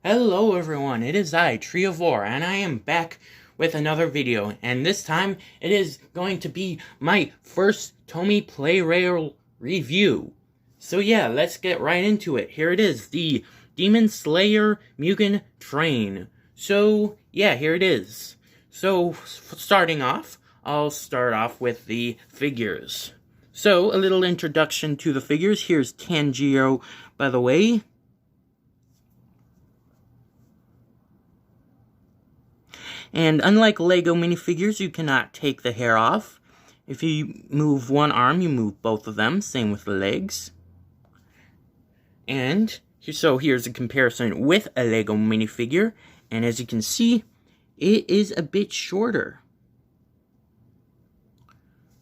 Hello everyone, it is I, Treevore, and I am back with another video, and this time it is going to be my first Tomy Plarail review. So yeah, let's get right into it. Here it is, the Demon Slayer Mugen train. So yeah, here it is. So starting off, I'll start off with the figures. So a little introduction to the figures. Here's Tanjiro, by the way. And unlike Lego minifigures, you cannot take the hair off. If you move one arm, you move both of them. Same with the legs. And so here's a comparison with a Lego minifigure. And as you can see, it is a bit shorter.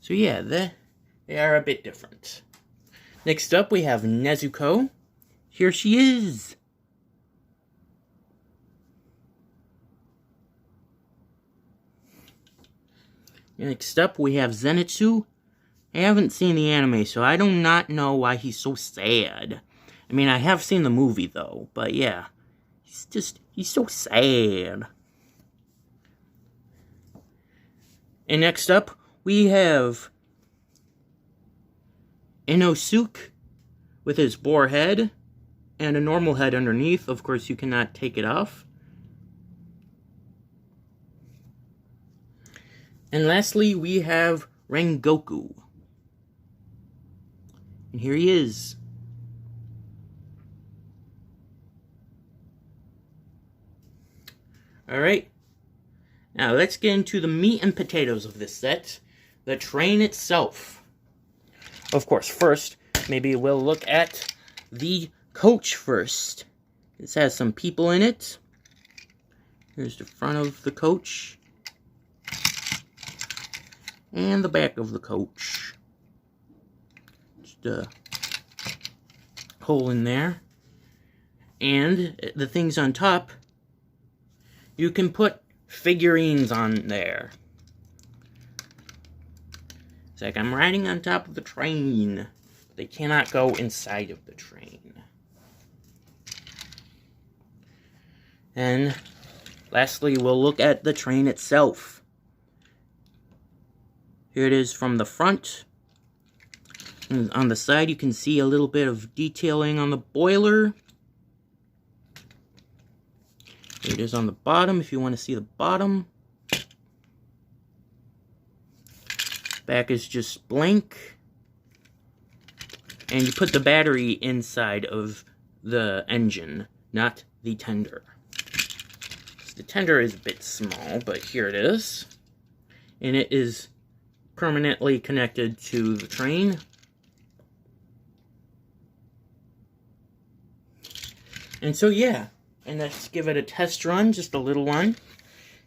So yeah, they are a bit different. Next up, we have Nezuko. Here she is. Next up, we have Zenitsu. I haven't seen the anime, so I do not know why he's so sad. I mean, I have seen the movie, though, but yeah. He's so sad. And next up, we have Inosuke with his boar head and a normal head underneath. Of course, you cannot take it off. And lastly, we have Rengoku. And here he is. Alright. Now let's get into the meat and potatoes of this set. The train itself. Of course, first, maybe we'll look at the coach first. This has some people in it. Here's the front of the coach. And the back of the coach. Just a hole in there. And the things on top, you can put figurines on there. It's like I'm riding on top of the train. They cannot go inside of the train. And lastly, we'll look at the train itself. Here it is from the front. And on the side, you can see a little bit of detailing on the boiler. Here it is on the bottom, if you want to see the bottom. Back is just blank. And you put the battery inside of the engine, not the tender. The tender is a bit small, but here it is. And it is permanently connected to the train. And so yeah, and let's give it a test run, just a little one.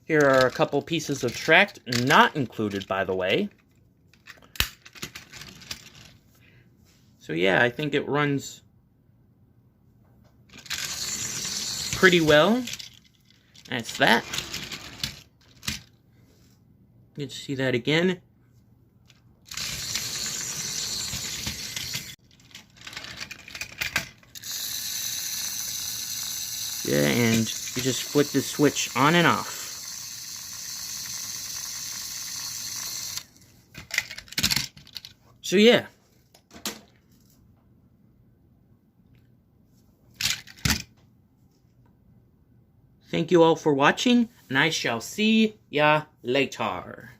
Here are a couple pieces of track, not included, by the way. So yeah, I think it runs pretty well. That's that. You can see that again. Yeah, and you just flip the switch on and off. So yeah. Thank you all for watching, and I shall see ya later.